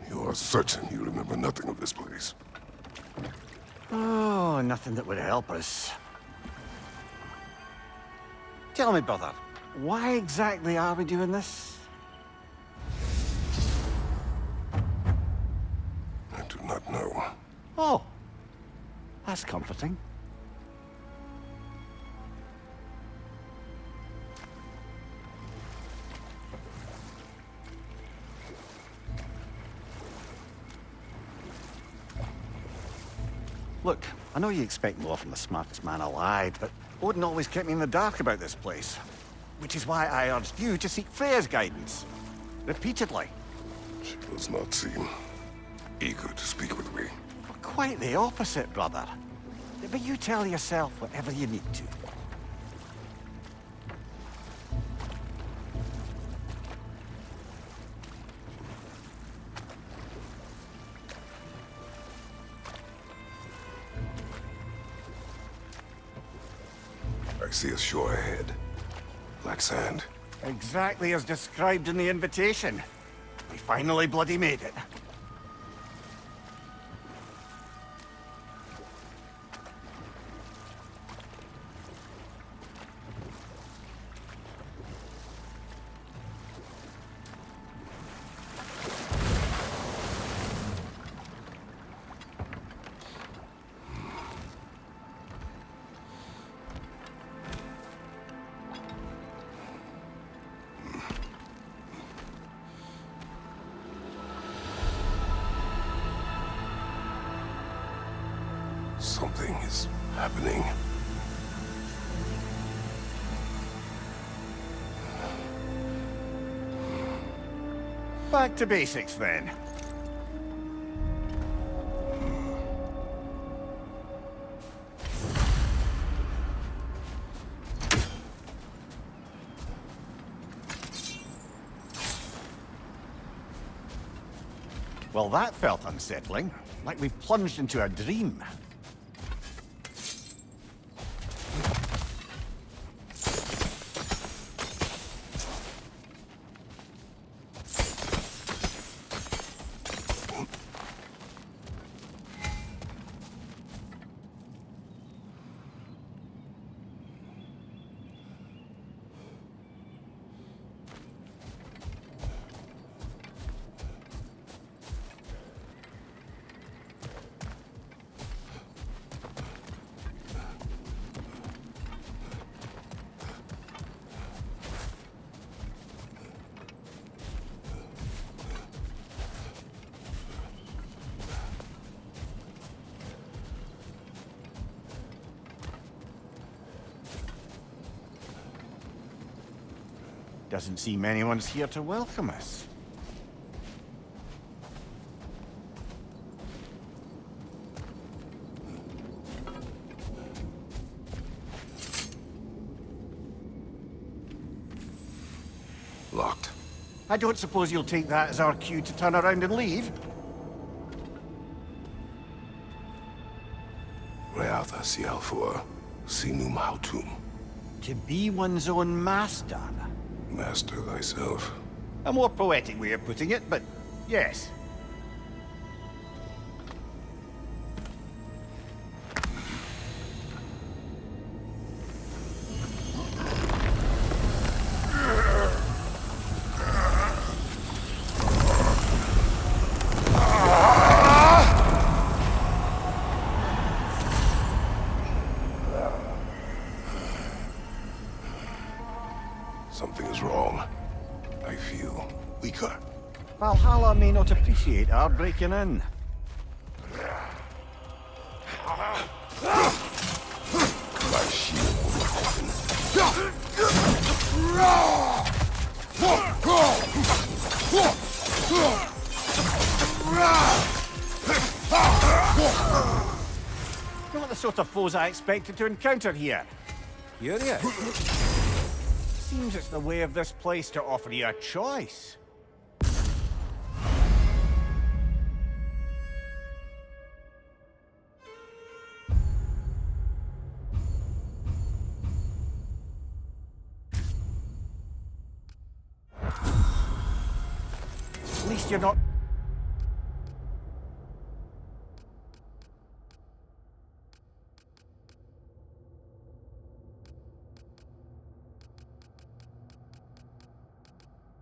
You are certain you remember nothing of this place? Oh, nothing that would help us. Tell me, brother, why exactly are we doing this? I do not know. Oh, that's comforting. Look, I know you expect more from the smartest man alive, but Odin always kept me in the dark about this place. Which is why I urged you to seek Freya's guidance. Repeatedly. She does not seem eager to speak with me. Well, quite the opposite, brother. But you tell yourself whatever you need to. I see a shore ahead. Black sand. Exactly as described in the invitation. We finally bloody made it. Something is happening. Back to basics, then. Well, that felt unsettling. Like we plunged into a dream. Doesn't seem anyone's here to welcome us. Locked. I don't suppose you'll take that as our cue to turn around and leave? Reatha Sialfur, Sinum Hautum. To be one's own master. Master thyself. A more poetic way of putting it, but yes. Something is wrong. I feel weaker. Valhalla may not appreciate our breaking in. My shield will be broken. Not the sort of foes I expected to encounter here. Curious. Seems it's the way of this place to offer you a choice. least you're not...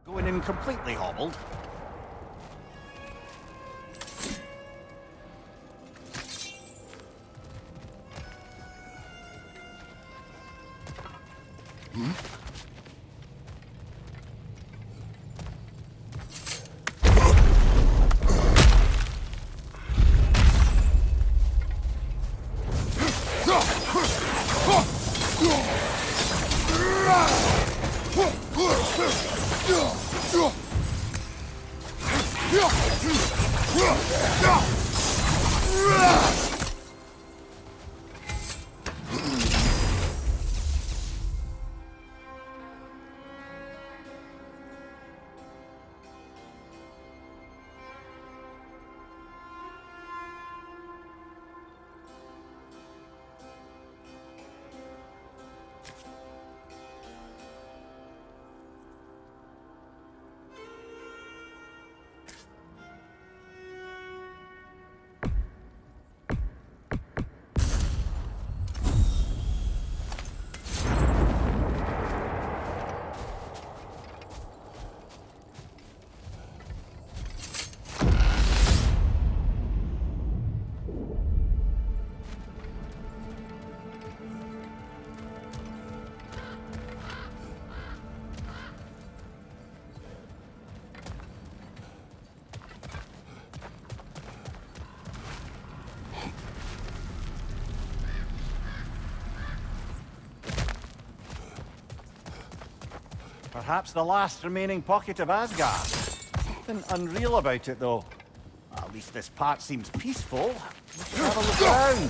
going in completely hobbled. Perhaps the last remaining pocket of Asgard. Nothing unreal about it, though. At least this part seems peaceful. Let's have a look around.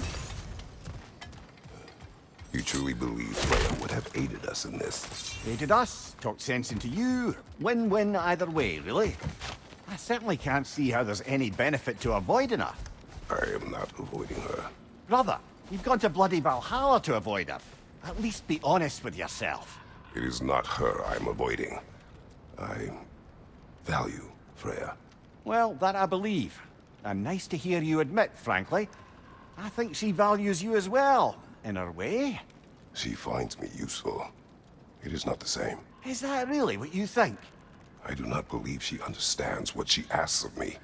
You truly believe Freya would have aided us in this? Aided us, talked sense into you. Win-win either way, really. I certainly can't see how there's any benefit to avoiding her. I am not avoiding her. Brother, you've gone to bloody Valhalla to avoid her. At least be honest with yourself. It is not her I'm avoiding. I value Freya. Well, that I believe. And nice to hear you admit, frankly. I think she values you as well, in her way. She finds me useful. It is not the same. Is that really what you think? I do not believe she understands what she asks of me.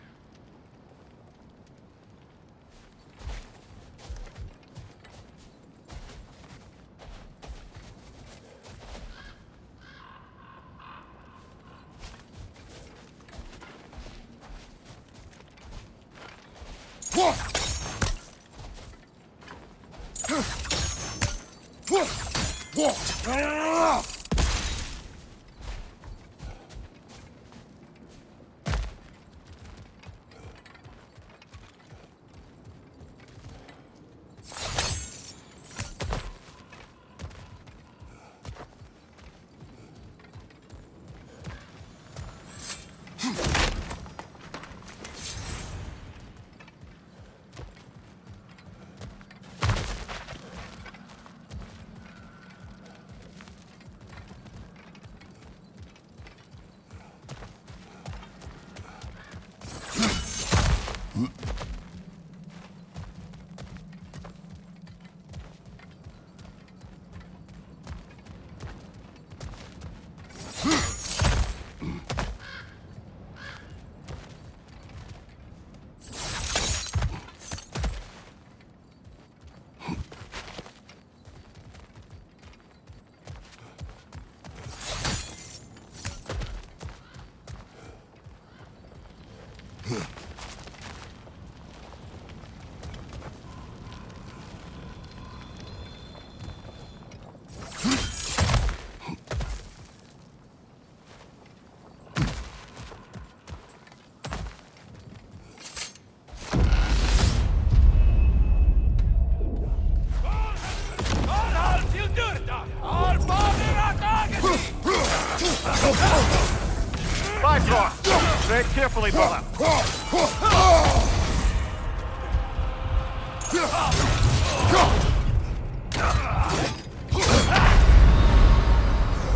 Tread carefully, brother.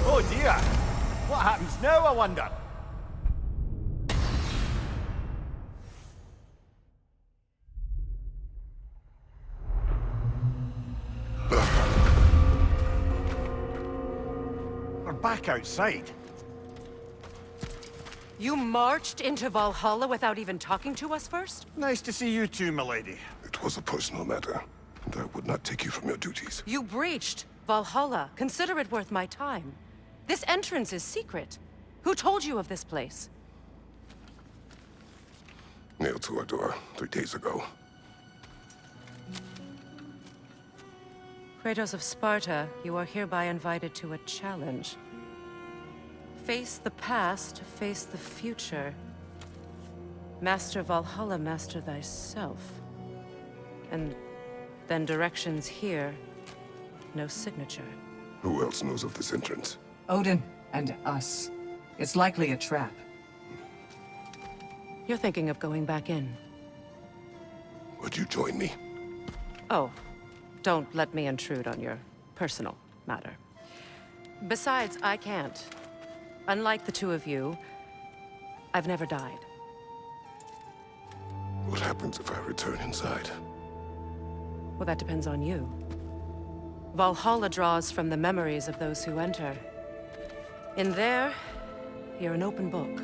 Oh dear. What happens now, I wonder? back outside. You marched into Valhalla without even talking to us first? Nice to see you too, milady. It was a personal matter, and I would not take you from your duties. You breached Valhalla. Consider it worth my time. This entrance is secret. Who told you of this place? Nailed to our door 3 days ago. Kratos of Sparta, you are hereby invited to a challenge. Face the past, face the future. Master Valhalla, master thyself. And then directions here, no signature. Who else knows of this entrance? Odin and us. It's likely a trap. You're thinking of going back in. Would you join me? Oh, don't let me intrude on your personal matter. Besides, I can't. Unlike the two of you, I've never died. What happens if I return inside? Well, that depends on you. Valhalla draws from the memories of those who enter. In there, you're an open book.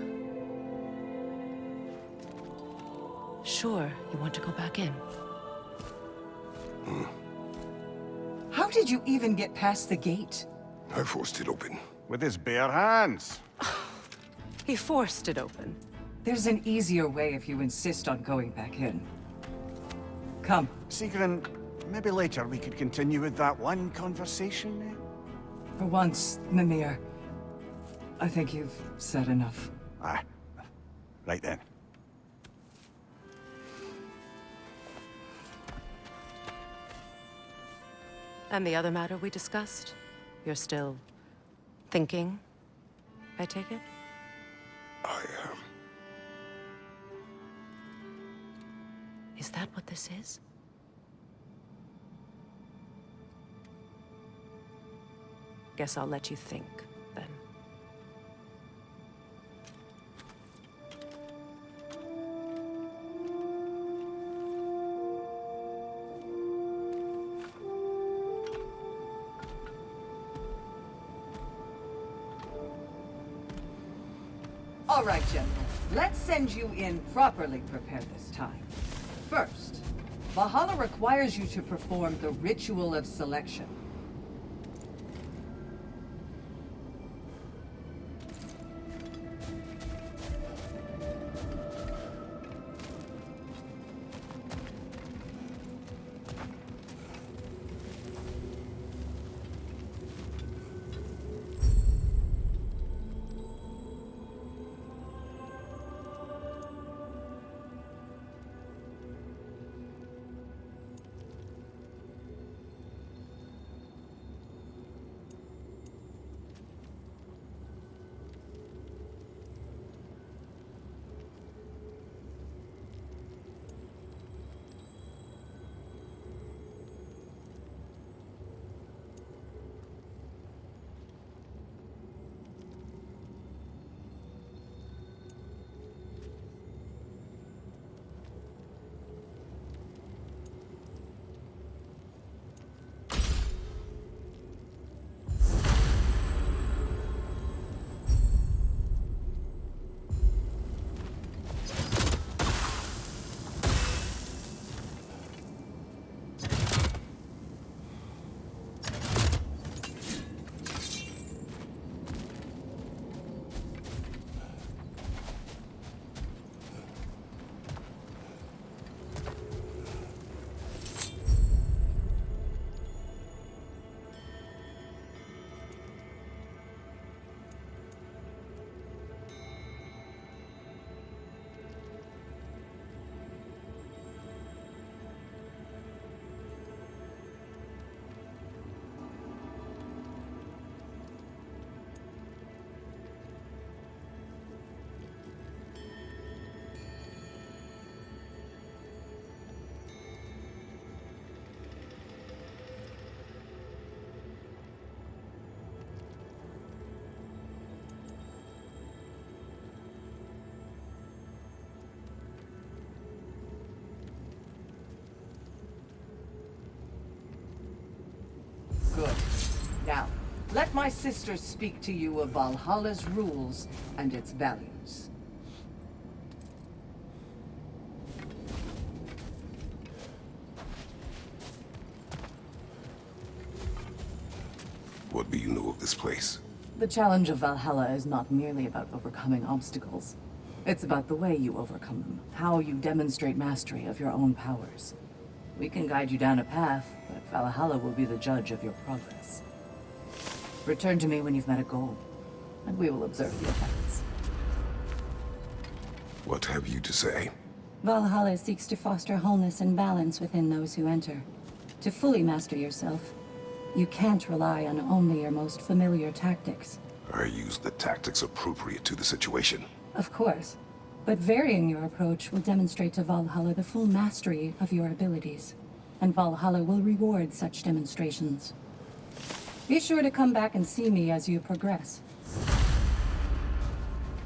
Sure, you want to go back in. How did you even get past the gate? I forced it open. With his bare hands. He forced it open. There's an easier way if you insist on going back in. Come. Sigrun, maybe later we could continue with that one conversation, eh? For once, Mimir, I think you've said enough. Ah, right then. And the other matter we discussed? You're still thinking, I take it? I am. Is that what this is? Guess I'll let you think, then. All right, General. Let's send you in properly prepared this time. First, Valhalla requires you to perform the ritual of selection. let my sister speak to you of Valhalla's rules and its values. What do you know of this place? The challenge of Valhalla is not merely about overcoming obstacles. It's about the way you overcome them, how you demonstrate mastery of your own powers. We can guide you down a path, but Valhalla will be the judge of your progress. Return to me when you've met a goal, and we will observe the effects. What have you to say? Valhalla seeks to foster wholeness and balance within those who enter. To fully master yourself, you can't rely on only your most familiar tactics. I use the tactics appropriate to the situation. Of course, but varying your approach will demonstrate to Valhalla the full mastery of your abilities, and Valhalla will reward such demonstrations. Be sure to come back and see me as you progress.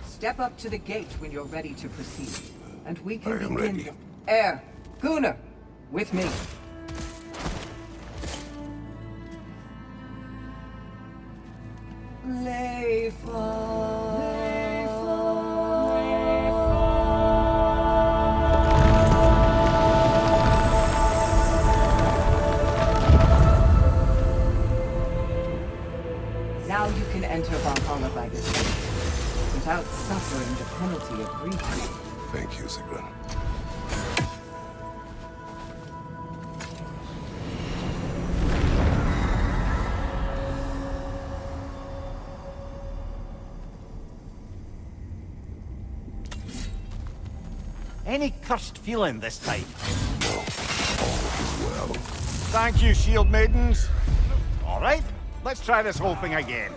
Step up to the gate when you're ready to proceed, and we can I am begin. ready. Air, Gunnar, with me. Now you can enter Valhalla by yourself, without suffering the penalty of grief. Thank you, Sigrun. Any cursed feeling this time? No, all is well. Thank you, shield maidens. All right, let's try this whole thing again.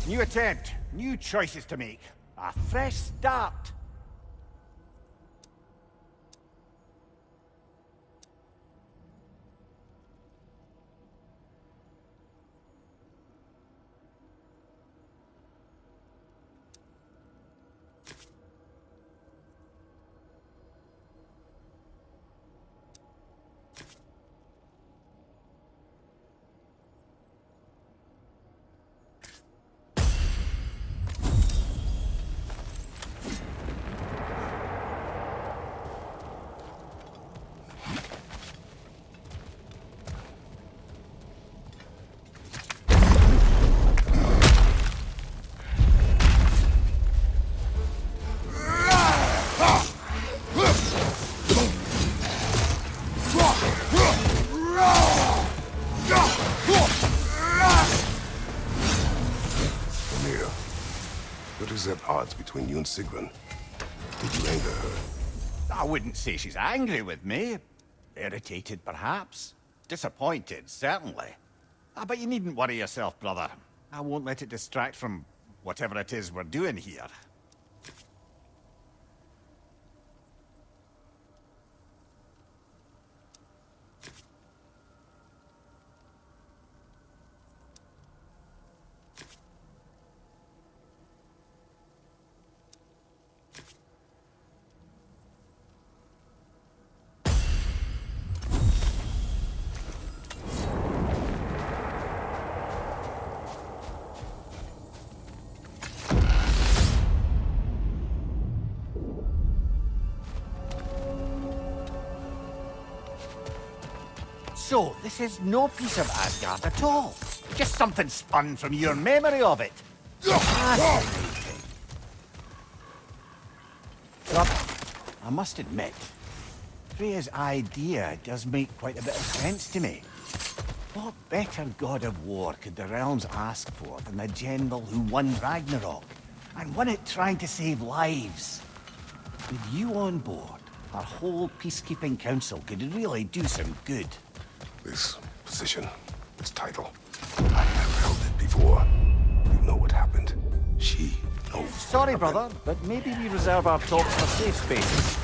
New attempt, new choices to make. A fresh start. What is at odds between you and Sigrun? Did you anger her? I wouldn't say she's angry with me. Irritated, perhaps. Disappointed, certainly. But you needn't worry yourself, brother. I won't let it distract from whatever it is we're doing here. So, this is no piece of Asgard at all. Just something spun from your memory of it. Fascinating. But I must admit, Freya's idea does make quite a bit of sense to me. What better god of war could the realms ask for than the general who won Ragnarok, and won it trying to save lives? With you on board, our whole peacekeeping council could really do some good. This position, this title, I have before. You know what happened. She knows. Sorry, brother, but maybe we reserve our talks for safe spaces.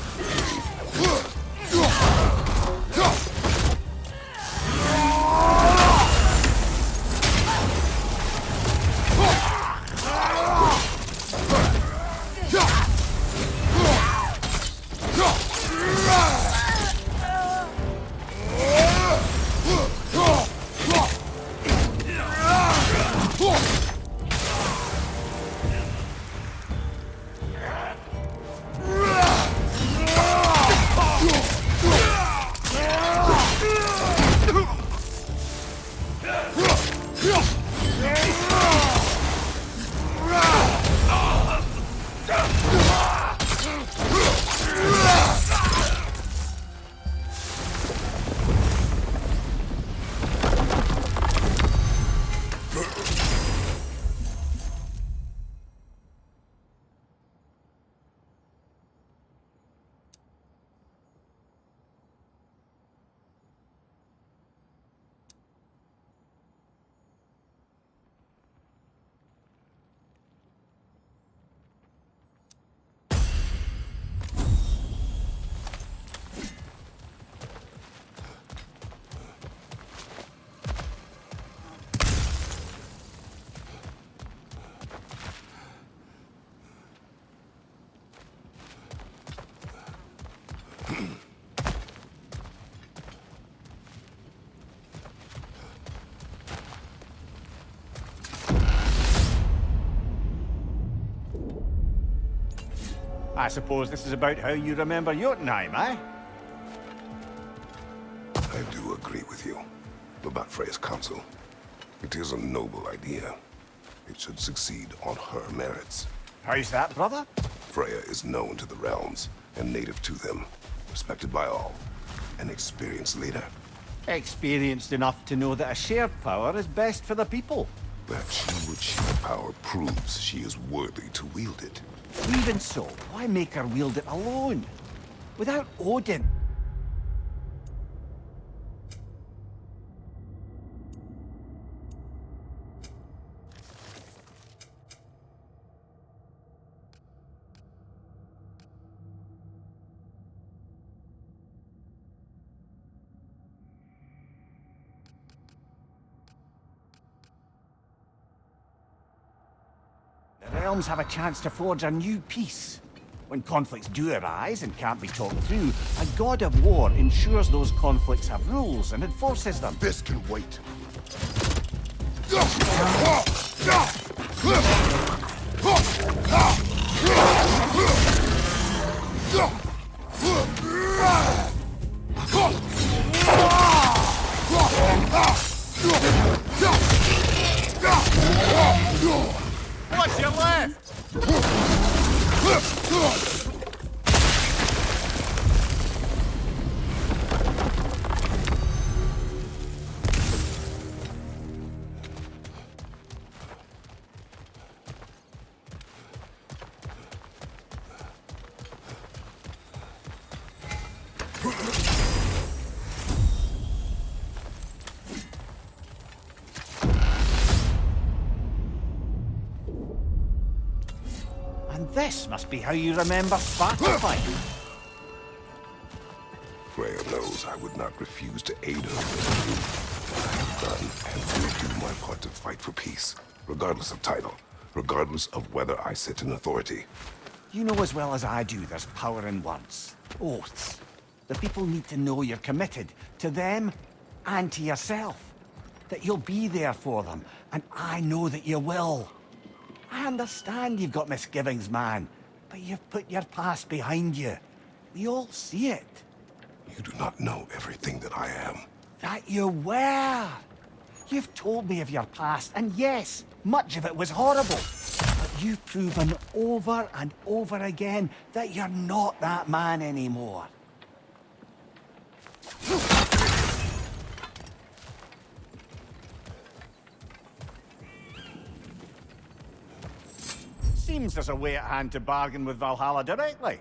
I suppose this is about how you remember Jotunheim, eh? I do agree with you about Freya's council. It is a noble idea. It should succeed on her merits. How's that, brother? Freya is known to the realms and native to them, respected by all, an experienced leader. Experienced enough to know that a shared power is best for the people. That she would share power proves she is worthy to wield it. Even so, why make her wield it alone? Without Odin? The realms have a chance to forge a new peace. When conflicts do arise and can't be talked through, a god of war ensures those conflicts have rules and enforces them. This can wait. What's your left? And this must be how you remember Svartalfheim. Freya knows I would not refuse to aid her. I have done and will do my part to fight for peace, regardless of title, regardless of whether I sit in authority. You know as well as I do there's power in words. Oaths. The people need to know you're committed to them and to yourself. That you'll be there for them, and I know that you will. I understand you've got misgivings, man, but you've put your past behind you. We all see it. You do not know everything that I am. That you were. You've told me of your past, and yes, much of it was horrible. But you've proven over and over again that you're not that man anymore. Seems there's a way at hand to bargain with Valhalla directly.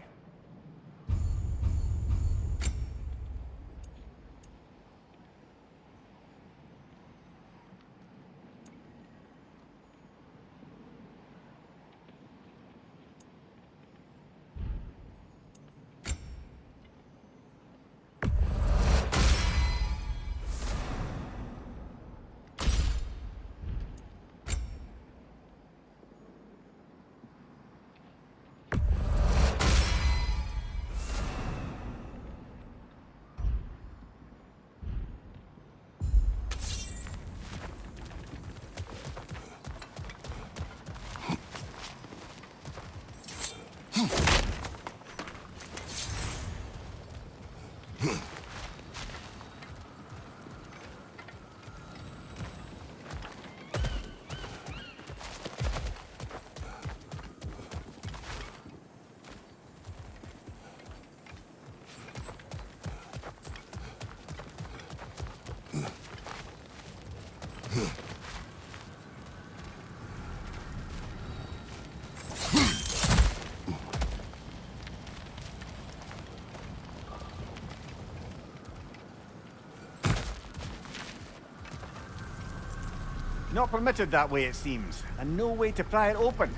Not permitted that way, it seems, and no way to pry it open.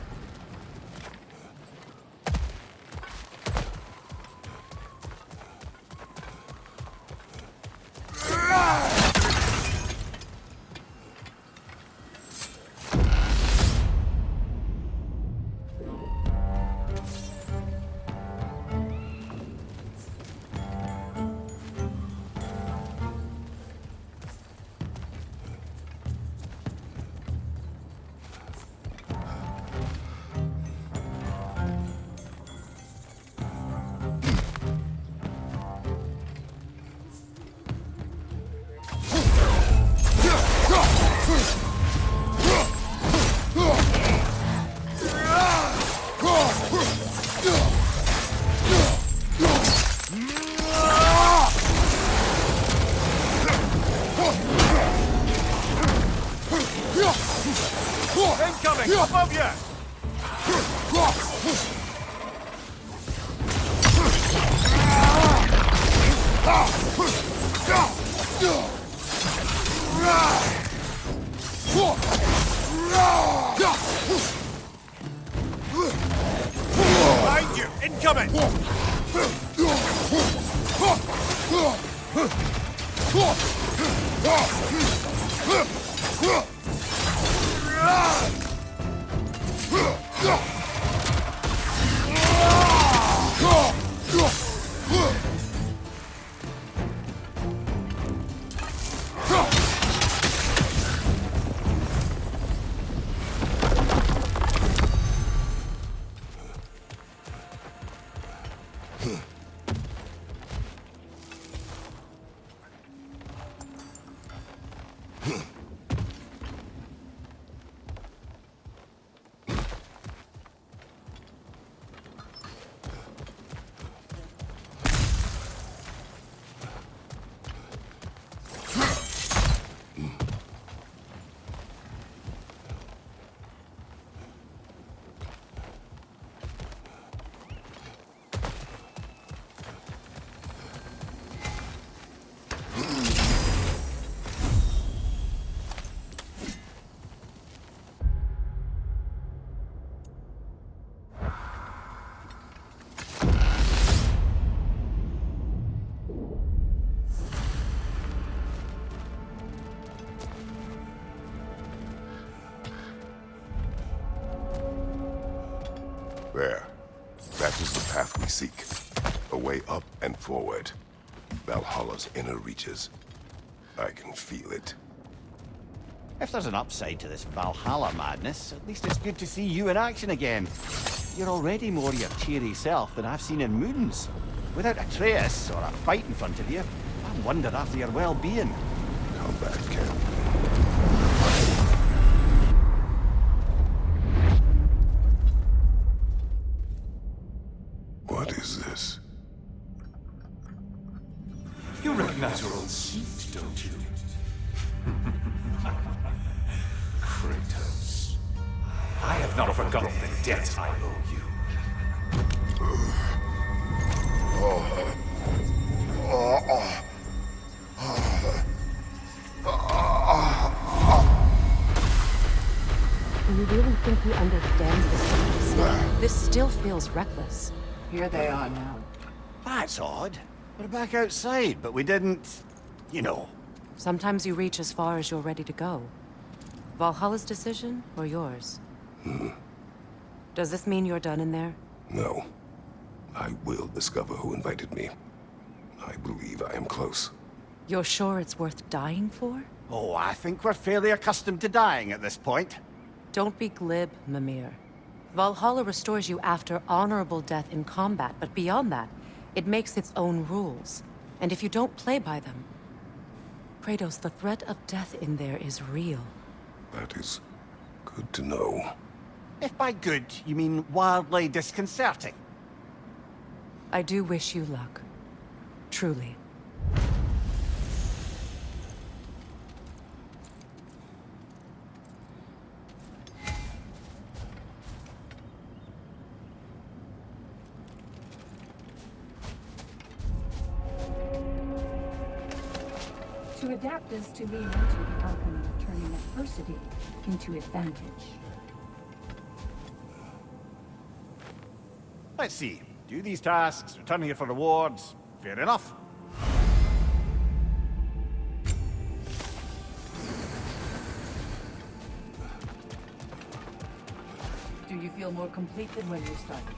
Incoming! Above you! Behind you! Incoming! There. That is the path we seek. A way up and forward. Valhalla's inner reaches. I can feel it. If there's an upside to this Valhalla madness, at least it's good to see you in action again. You're already more your cheery self than I've seen in moons. Without Atreus or a fight in front of you, I wonder after your well-being. Combat camp. What is this? You recognize your old seat, don't you? Kratos. I have not forgotten the debt I owe you. Do you really think you understand this? This still feels reckless. Here they are now. That's odd. We're back outside, but we didn't... you know. Sometimes you reach as far as you're ready to go. Valhalla's decision, or yours? Does this mean you're done in there? No. I will discover who invited me. I believe I am close. You're sure it's worth dying for? Oh, I think we're fairly accustomed to dying at this point. Don't be glib, Mimir. Valhalla restores you after honorable death in combat, but beyond that, it makes its own rules. And if you don't play by them... Kratos, the threat of death in there is real. That is good to know. If by good, you mean wildly disconcerting. I do wish you luck. Truly. To adapt is to lean into the alchemy of turning adversity into advantage. Let's see. Do these tasks, return here for rewards. Fair enough. Do you feel more complete than when you started?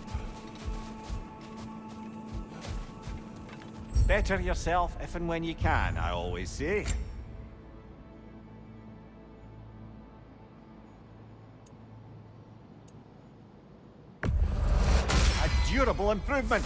Better yourself if and when you can, I always say. A durable improvement.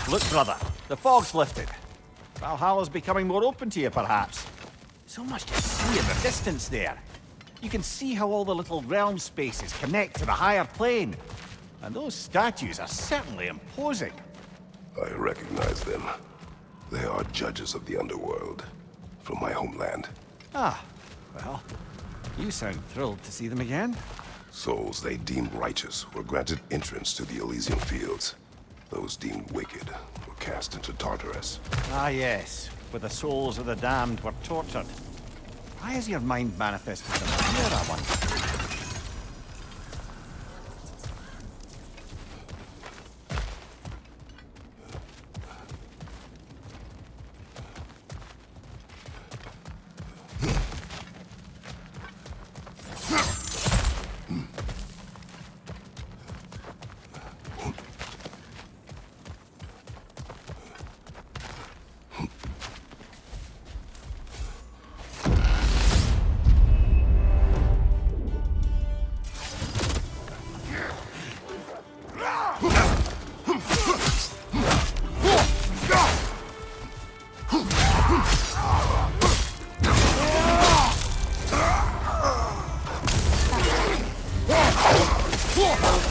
Look, brother, the fog's lifted. Valhalla's becoming more open to you, perhaps. So much to see in the distance there. You can see how all the little realm spaces connect to the higher plane. And those statues are certainly imposing. I recognize them. They are judges of the underworld, from my homeland. Ah, well, you sound thrilled to see them again. Souls they deemed righteous were granted entrance to the Elysian fields. Those deemed wicked were cast into Tartarus. Ah, yes, where the souls of the damned were tortured. Why is your mind manifested them here, I wonder?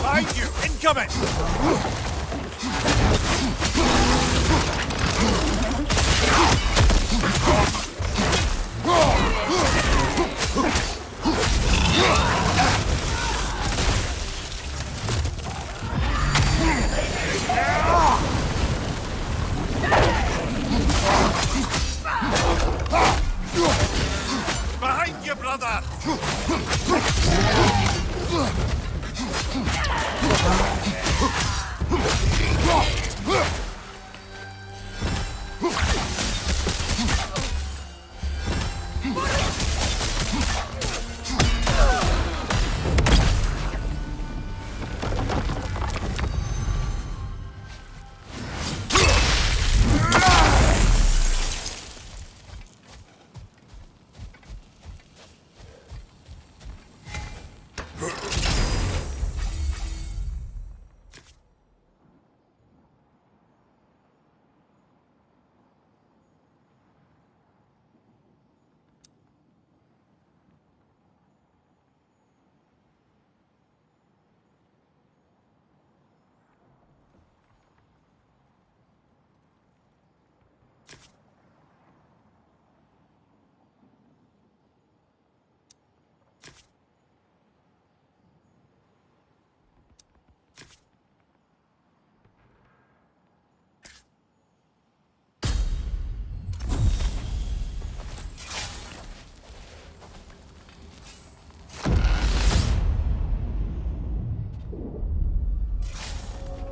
Behind you! Incoming! Behind you, brother!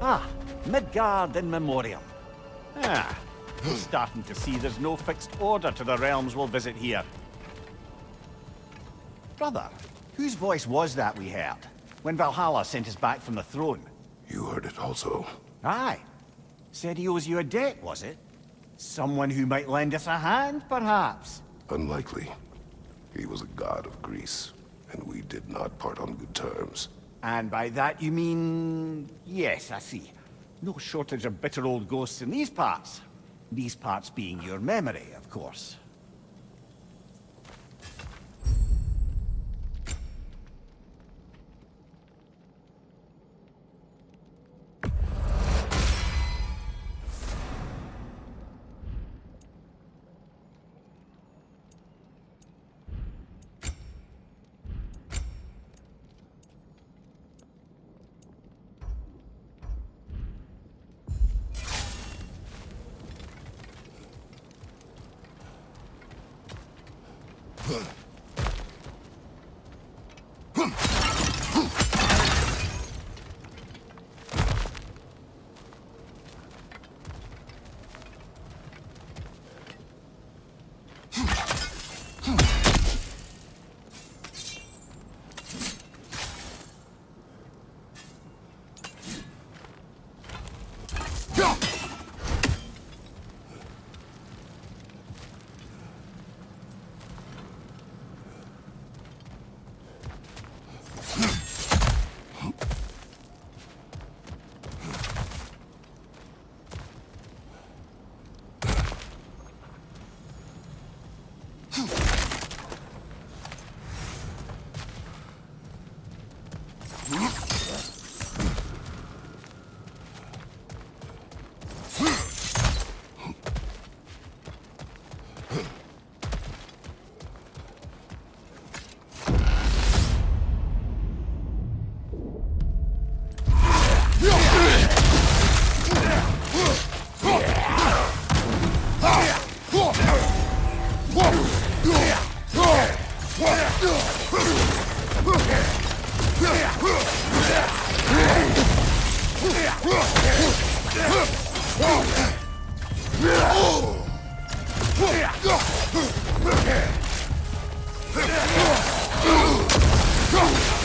Ah, Midgard in Memoriam. Ah, starting to see there's no fixed order to the realms we'll visit here. Brother, whose voice was that we heard when Valhalla sent us back from the throne? You heard it also. Aye. Said he owes you a debt, was it? Someone who might lend us a hand, perhaps? Unlikely. He was a god of Greece, and we did not part on good terms. And by that you mean... Yes, I see. No shortage of bitter old ghosts in these parts. These parts being your memory, of course.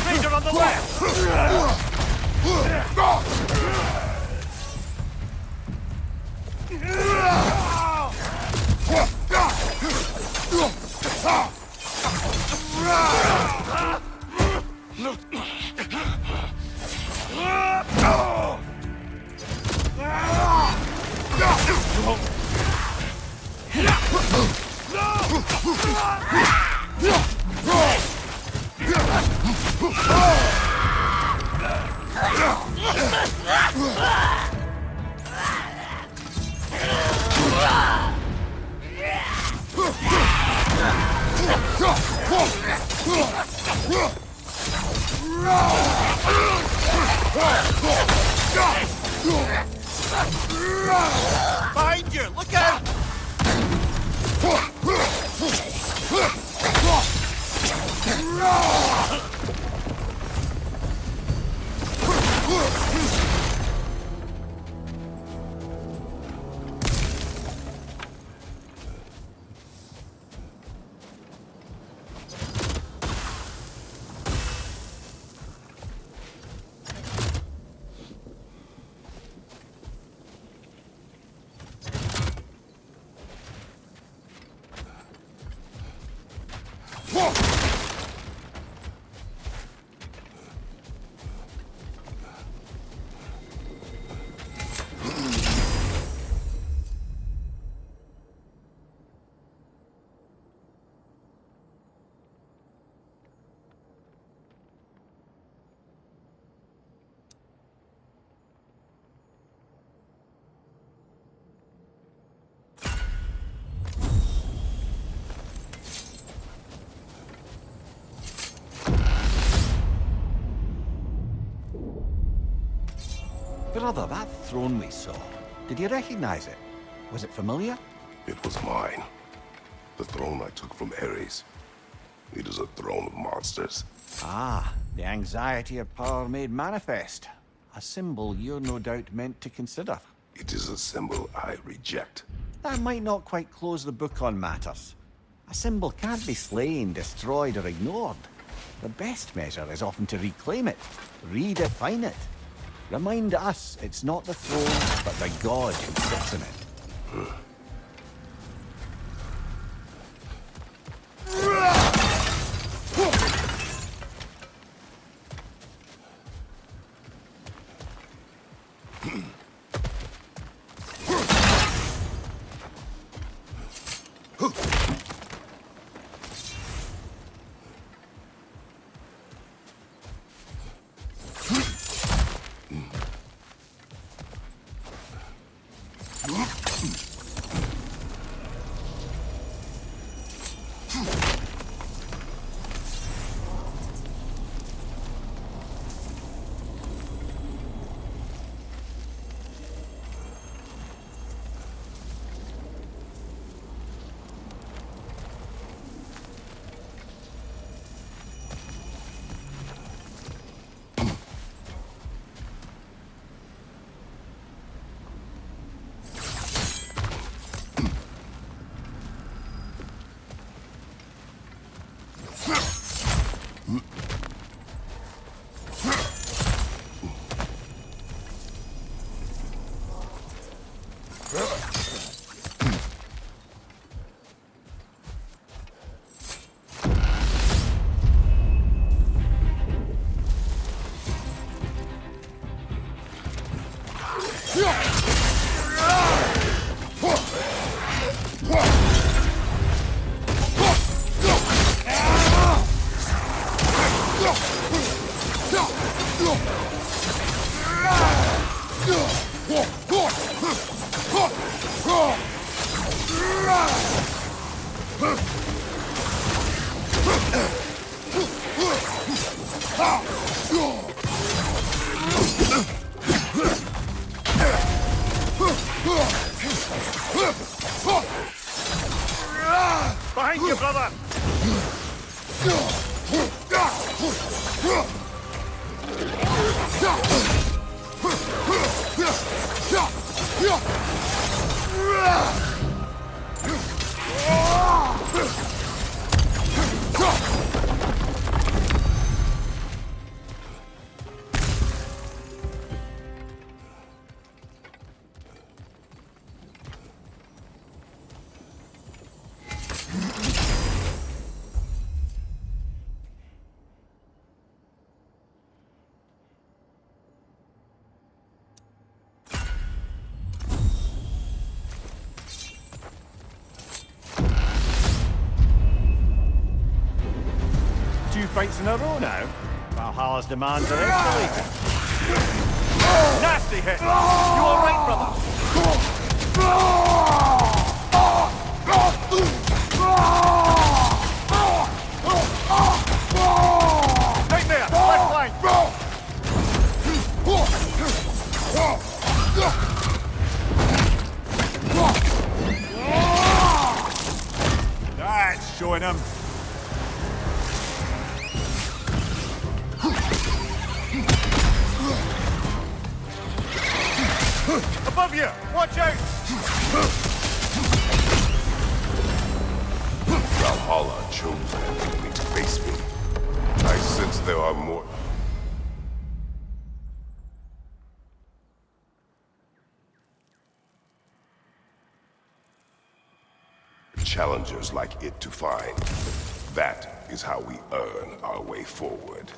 Ranger on the left! Behind you! Look out! Brother, that throne we saw, did you recognize it? Was it familiar? It was mine. The throne I took from Ares. It is a throne of monsters. Ah, the anxiety of power made manifest. A symbol you're no doubt meant to consider. It is a symbol I reject. That might not quite close the book on matters. A symbol can't be slain, destroyed, or ignored. The best measure is often to reclaim it, redefine it. Remind us it's not the throne, but the god who sits in it. Behind you, brother! Two fights in a row now. Valhalla's demands are escalating. Nasty hit! You alright, brother? Nightmare! Left flank! That's showing him. Above you! Watch out! Valhalla chose only to face me. I sense there are more... challengers like it to find. That is how we earn our way forward.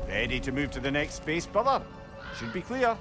Ready to move to the next space, brother? Should be clear.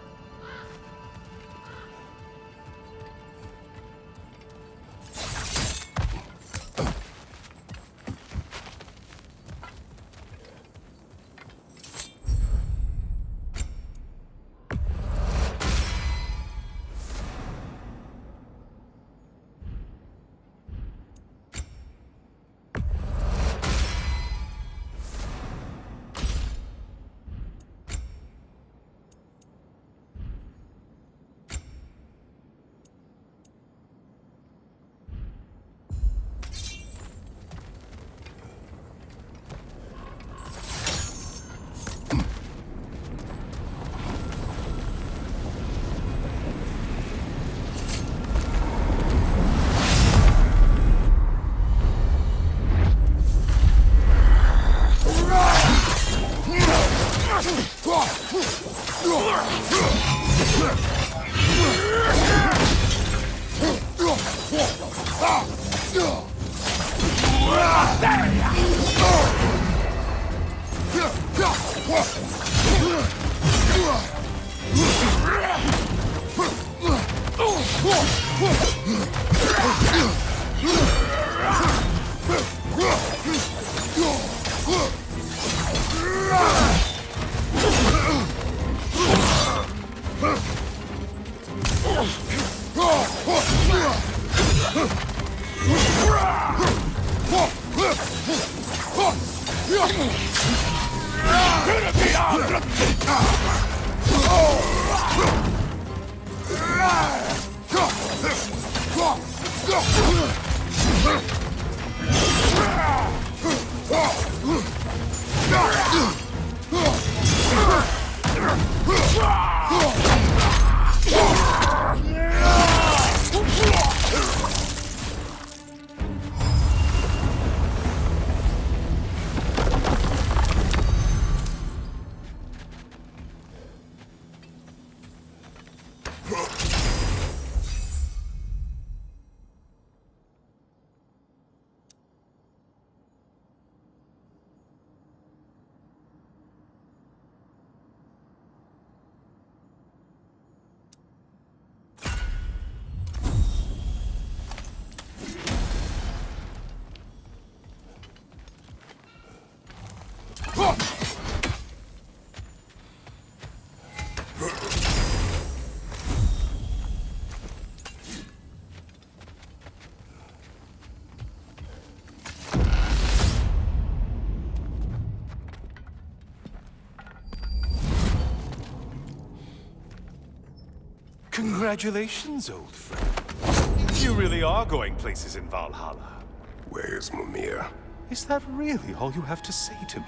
Congratulations, old friend. You really are going places in Valhalla. Where's Mimir? Is that really all you have to say to me?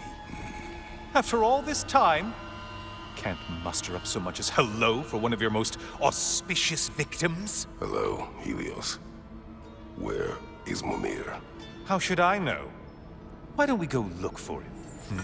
After all this time, can't muster up so much as hello for one of your most auspicious victims? Hello, Helios. Where is Mimir? How should I know? Why don't we go look for him?